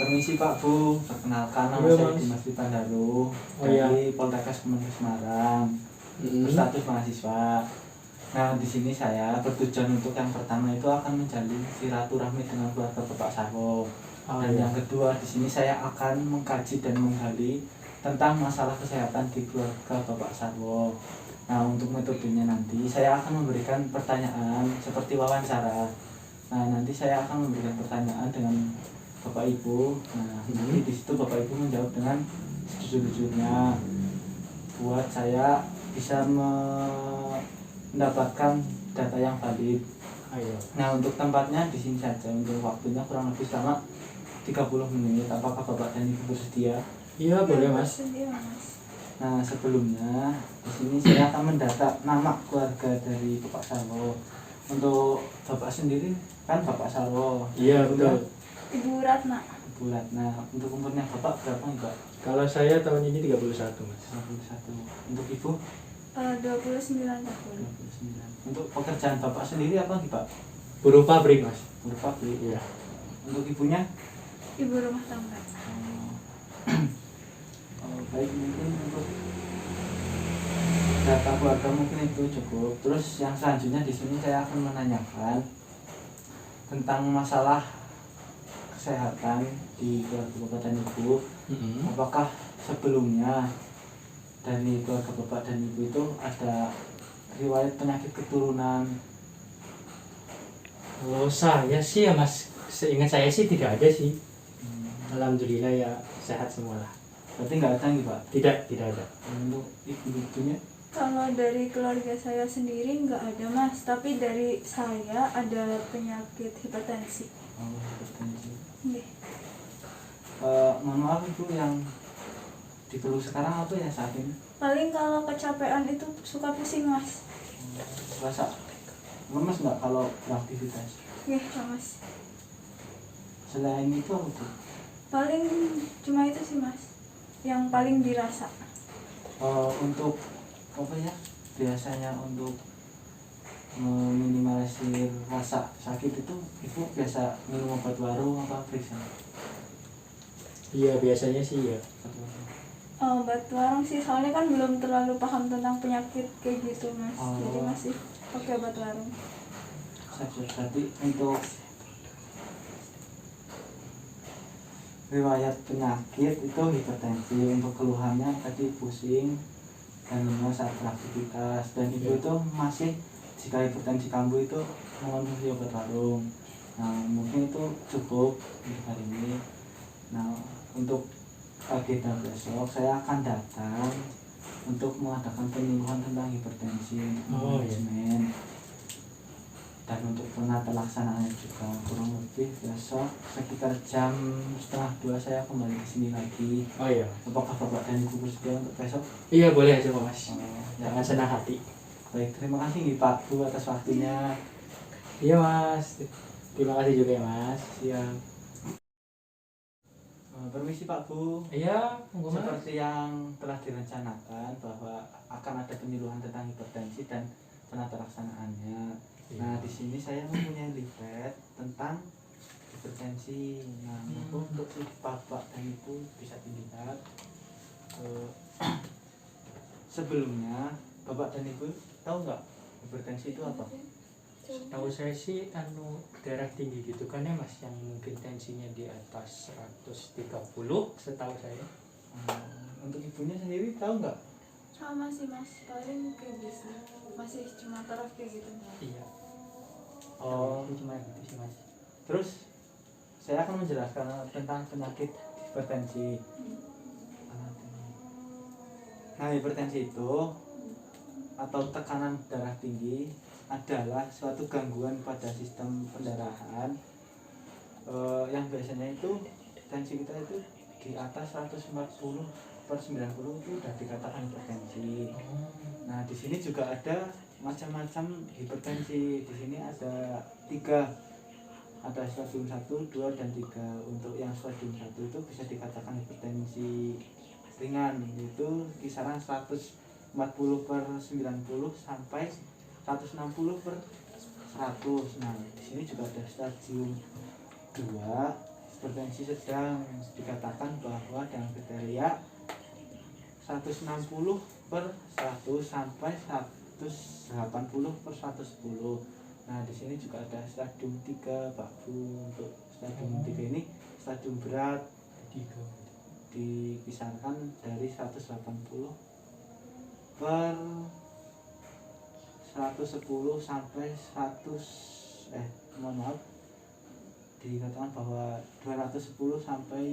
Permisi Pak Bu, perkenalkan nama Iya, saya Mas. Dimas Dipandaru Oh, iya. dari Poltekkes Kementerian Semarang, berstatus mahasiswa. Nah, di sini saya bertujuan untuk yang pertama itu akan menjalin silaturahmi dengan keluarga Bapak Sarwo. Oh, Dan iya. yang kedua di sini saya akan mengkaji dan menggali tentang masalah kesehatan di keluarga Bapak Sarwo. Nah, untuk metodenya nanti saya akan memberikan pertanyaan seperti wawancara. Nah, nanti saya akan memberikan pertanyaan dengan Bapak Ibu. Nah, nanti di situ Bapak Ibu menjawab dengan sejujur-jujurnya buat saya bisa mendapatkan data yang valid. Ayo. Nah, untuk tempatnya di sini saja. Untuk waktunya kurang lebih selama 30 menit. Apakah Bapak dan Ibu bersedia? Iya, boleh, Mas. Bersedia, Mas. Nah, sebelumnya di sini saya akan mendata nama keluarga dari Bapak Sarwo. Untuk Bapak sendiri kan Bapak Sarwo. Iya, betul. Ibu Ratna. Ibu Ratna. Untuk umurnya Bapak berapa nih, Pak? Kalau saya tahun ini 31, Mas. 21. Untuk Ibu 29 tahun. 29. Untuk pekerjaan Bapak sendiri apa nih, Pak? Buruh pabrik, Mas. Buruh pabrik. Iya. Untuk ibunya? Ibu rumah tangga. Baik, mungkin untuk data keluarga mungkin itu cukup. Terus yang selanjutnya di sini saya akan menanyakan tentang masalah kesehatan di keluarga Bapak dan Ibu. Apakah sebelumnya dari keluarga Bapak dan Ibu itu ada riwayat penyakit keturunan? Kalau saya sih ya, Mas, seingat saya sih tidak ada sih. Alhamdulillah ya, sehat semua lah. Berarti nggak ada nih, Pak? Tidak ada. Untuk ibu-ibunya? Kalau dari keluarga saya sendiri nggak ada, Mas. Tapi dari saya ada penyakit hipertensi. Oh, hipertensi. Nggih. Mohon maaf Ibu, yang dikeluh sekarang apa ya saat ini? Paling kalau kecapean itu suka pusing, Mas. Rasa lemes nggak kalau beraktivitas? Nggih, Mas. Selain itu apa tuh? Paling cuma itu sih, Mas. Yang paling dirasa. Untuk apa ya? Biasanya untuk meminimalisir rasa sakit itu Ibu biasa minum obat warung apa periksa? Iya, biasanya sih ya. Obat warung sih, soalnya kan belum terlalu paham tentang penyakit kayak gitu, Mas. Oh. Jadi masih pakai obat warung. Berarti untuk riwayat penyakit itu hipertensi, untuk keluhannya tadi pusing dan lemas saat beraktivitas, dan Ibu itu masih jika hipertensi kambuh itu mengonsumsi obat warung. Nah, mungkin itu cukup untuk hari ini. Nah, untuk agenda besok saya akan datang untuk mengadakan penyuluhan tentang hipertensi, Oh, iya. manajemen, dan untuk penata laksanaannya juga. Kurang lebih besok sekitar jam 1:30 saya kembali ke sini lagi. Oh iya. Apakah Bapak dan Ibu bersedia untuk besok? Iya, boleh aja, Mas. Ya, Jangan senang hati. baik, terima kasih nih Pak Bu atas waktunya. Iya, Mas. Terima kasih juga ya, Mas. Siang. Permisi Pak Bu. Iya, monggo, Mas. Seperti yang telah direncanakan bahwa akan ada penyuluhan tentang hipertensi dan penata laksanaannya. Nah, di sini saya mempunyai leaflet tentang hipertensi. Nah, untuk Bapak dan Ibu bisa dilihat. Sebelumnya Bapak dan Ibu tahu nggak hipertensi itu apa? Tahu saya sih darah tinggi gitu kan ya, Mas, yang mungkin tensinya di atas 130 setahu saya. Untuk ibunya sendiri tahu nggak? Sama sih, Mas. Paling kayak gitu. Masih cuma taraf kayak gitu. Iya. Oh, Itu cuma gitu sih, Mas. terus saya akan menjelaskan tentang penyakit hipertensi. Nah, hipertensi itu atau tekanan darah /tinggi adalah suatu gangguan pada sistem pendarahan yang biasanya itu tensi kita itu di atas 140/90 itu sudah dikatakan hipertensi. Nah, di sini juga ada macam-macam hipertensi. Di sini ada 3. Ada stadium 1, 2, dan 3. Untuk yang stadium 1 itu bisa dikatakan hipertensi ringan, yaitu kisaran 140/90 sampai 160/100. Nah, di sini juga ada stadium 2, hipertensi sedang dikatakan bahwa dengan kriteria 160 per 100 sampai 180 per 110. Nah, di sini juga ada stadium 3 Pak Bu. Untuk stadium 3 ini stadium berat, Tiga. dipisahkan dari 180 per 110 sampai 100 mohon maaf, dikatakan bahwa 210 sampai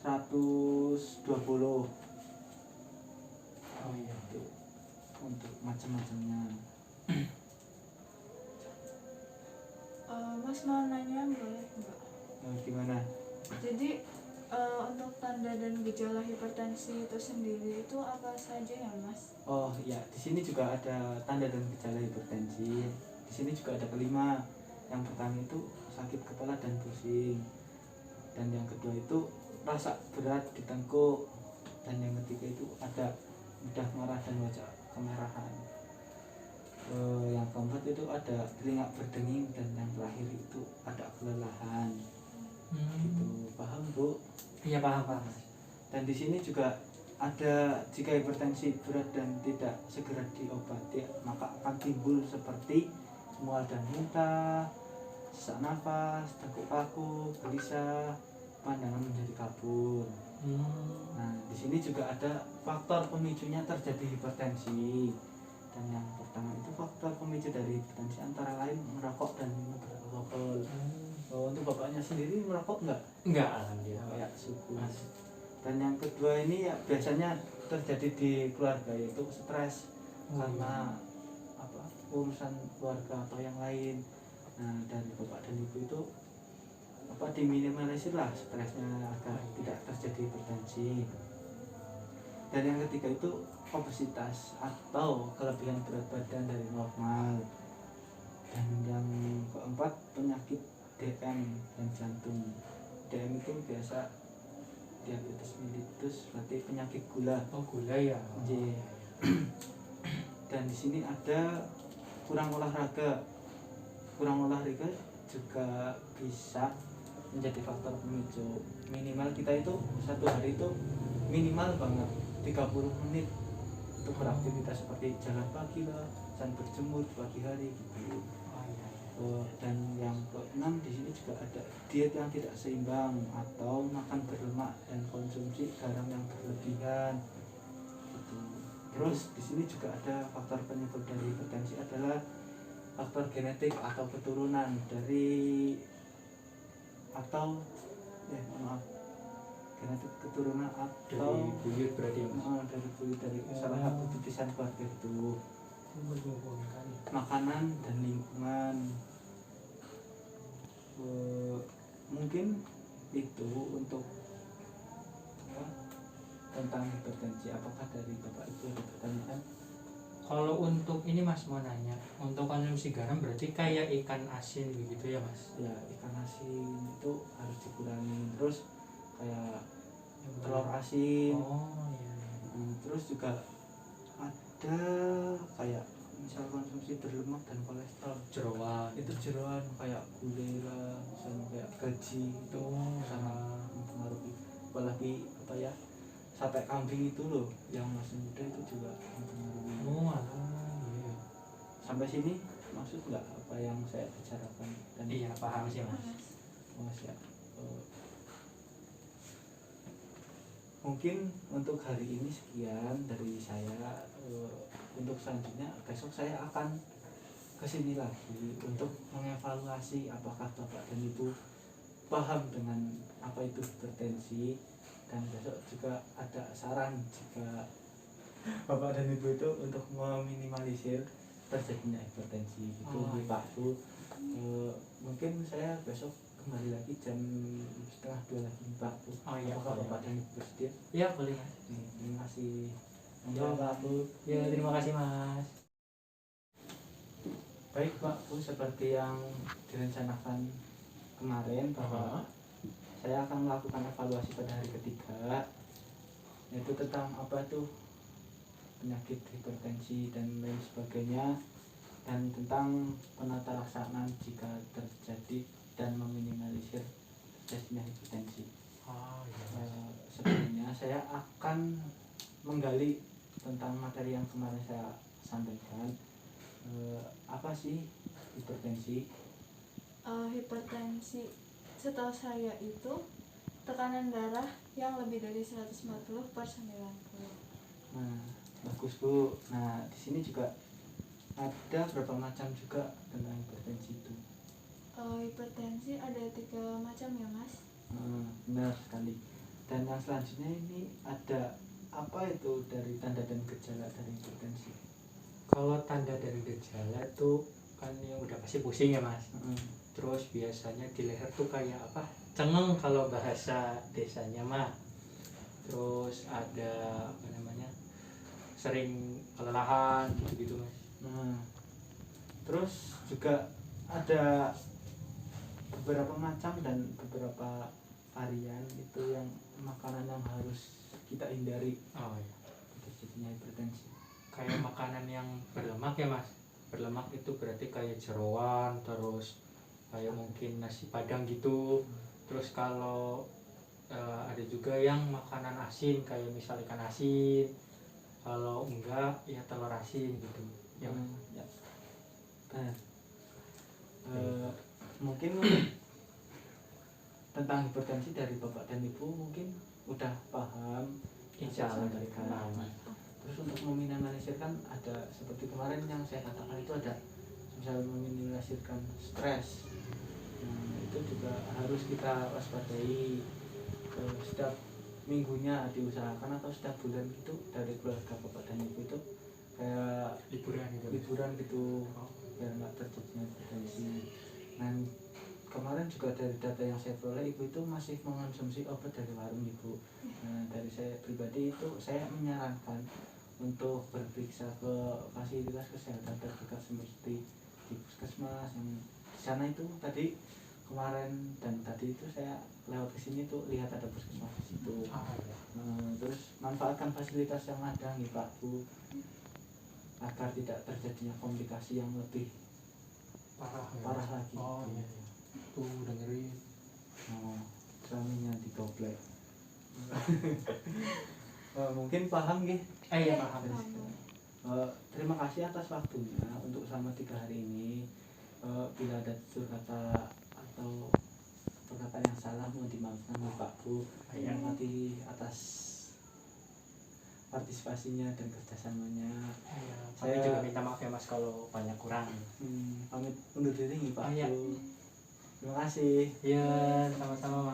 120 Oh iya. itu untuk macam-macamnya. Mas mau nanya boleh nggak? Nah, gimana? Jadi untuk tanda dan gejala hipertensi itu sendiri itu apa saja ya Mas? Oh ya, di sini juga ada tanda dan gejala hipertensi. Di sini juga ada kelima. Yang pertama itu sakit kepala dan pusing. Dan yang kedua itu rasa berat di tengkuk. Dan yang ketiga itu ada mudah marah dan wajah kemerahan. Yang keempat itu ada telinga berdenging, dan yang terakhir itu ada kelelahan. Gitu, paham Bu? Iya paham Mas. Dan di sini juga ada, jika hipertensi berat dan tidak segera diobati maka akan timbul seperti mual dan muntah, sesak nafas, tengkuk kaku, gelisah, pandangan menjadi kabur. Nah, di sini juga ada faktor pemicunya terjadi hipertensi. Dan yang pertama itu faktor pemicu dari hipertensi antara lain merokok dan minum beralkohol. Untuk bapaknya sendiri merokok Enggak, alhamdulillah. kayak suku. Mas. Dan yang kedua ini ya biasanya terjadi di keluarga, yaitu stres karena apa, urusan keluarga atau yang lain. Nah, dari bapak dan ibu itu apa, diminimalisir lah stresnya agar tidak terjadi hipertensi. Dan yang ketiga itu obesitas atau kelebihan berat badan dari normal. Dan yang keempat penyakit DM dan jantung. DM itu biasa diabetes mellitus, berarti penyakit gula. Oh gula ya. J. Dan di sini ada kurang olahraga. Kurang olahraga juga bisa menjadi faktor pemicu. Minimal kita itu satu hari itu minimal banget 30 menit untuk beraktivitas seperti jalan pagi lah, dan berjemur di pagi hari gitu. Dan yang keenam di sini juga ada diet yang tidak seimbang atau makan berlemak dan konsumsi garam yang berlebihan. Gitu. Terus di sini juga ada faktor penyebab dari hipertensi adalah faktor genetik atau keturunan dari atau maaf, genetik keturunan Dari atau buyut berarti ya Mas. dari buyut, dari salah satu titisan keluarga itu. Makanan dan lingkungan. Mungkin itu untuk apa, tentang hipertensi. Apakah dari bapak ibu ada pertanyaan? Kalau untuk ini Mas mau nanya, untuk konsumsi garam berarti kayak ikan asin begitu ya Mas? Ya, ikan asin itu harus dikurangi. Terus kayak telur asin. Oh iya. Terus juga ada kayak misal konsumsi berlemak dan kolesterol, Jeroan. itu jeroan kayak gulai lah, misalnya kayak gaji itu sangat mempengaruhi. Apalagi apa ya, sate kambing itu loh yang masih muda itu juga mempengaruhi. Oh alah, iya. Sampai sini maksud nggak apa yang saya bicarakan? Dan Iya paham sih Mas. siap. Mungkin untuk hari ini sekian dari saya. Untuk selanjutnya besok saya akan kesini lagi untuk mengevaluasi apakah bapak dan ibu paham dengan apa itu hipertensi, dan besok juga ada saran jika bapak dan ibu itu untuk meminimalisir terjadinya hipertensi gitu. Pak Bu, mungkin saya besok kembali lagi jam 1:30 lagi Pak Bu. Oh iya, apakah boleh. bapak dan ibu bersedia? Iya boleh Mas. Terima kasih. Ya. Pak Bu. Ya terima kasih Mas. Baik Pak Bu, seperti yang direncanakan kemarin bahwa saya akan melakukan evaluasi pada hari ketiga, yaitu tentang apa itu penyakit hipertensi dan lain sebagainya. dan tentang penata laksanaan jika terjadi dan meminimalisir terjadinya hipertensi. Oh iya mas. Sebelumnya saya akan menggali tentang materi yang kemarin saya sampaikan. Apa sih hipertensi? Hipertensi setahu saya itu tekanan darah yang lebih dari 140/90. Nah, bagus Bu. Nah, di sini juga ada berapa macam juga tentang hipertensi itu. Hipertensi ada 3 macam ya mas. Benar sekali. Dan yang selanjutnya ini ada apa itu dari tanda dan gejala dari hipertensi? Kalau tanda dari gejala tuh kan yang udah pasti pusing ya mas. Terus biasanya di leher tuh kayak apa, cengeng kalau bahasa desanya mah. Terus ada apa namanya, sering kelelahan gitu-gitu mas. Terus juga ada beberapa macam dan beberapa varian itu yang makanan yang harus kita hindari Oh iya, terjadinya hipertensi. kayak makanan yang berlemak ya mas. Berlemak itu berarti kayak jeroan, terus kayak mungkin nasi padang gitu. Terus kalau ada juga yang makanan asin kayak misal ikan asin, kalau enggak ya telur asin gitu ya Mas. Ya. Nah, mungkin tentang hipertensi dari Bapak dan Ibu mungkin udah paham yang saya Insya Allah sampaikan. paham. Terus untuk meminimalisir kan ada seperti kemarin yang saya katakan itu ada misalnya meminimalisirkan stres. Nah, itu juga harus kita waspadai. Setiap minggunya diusahakan atau setiap bulan gitu dari keluarga Bapak dan Ibu itu kayak liburan gitu biar nggak terjadinya hipertensi. Nah, kemarin juga dari data yang saya peroleh Ibu itu masih mengonsumsi obat dari warung Ibu. Nah, dari saya pribadi itu saya menyarankan untuk berperiksa ke fasilitas kesehatan terdekat seperti di puskesmas yang di sana itu tadi kemarin dan tadi itu saya lewat ke sini tuh lihat ada puskesmas di situ. Terus manfaatkan fasilitas yang ada nih Pak Bu agar tidak terjadinya komplikasi yang lebih parah lagi. Oh iya, iya. Tuh dengerin. Suaminya digoblek. Mungkin paham nggih? Iya paham. Terima kasih atas waktunya untuk selama 3 hari ini. Bila ada tutur kata atau perkataan yang salah mohon dimaafkan Pak Bu. Terima kasih atas partisipasinya dan kerjasamanya. Saya juga minta maaf ya Mas kalau banyak kurang. Pamit undur diri nih Pak Iya. Bu. Terima kasih. Iya, sama-sama Mas.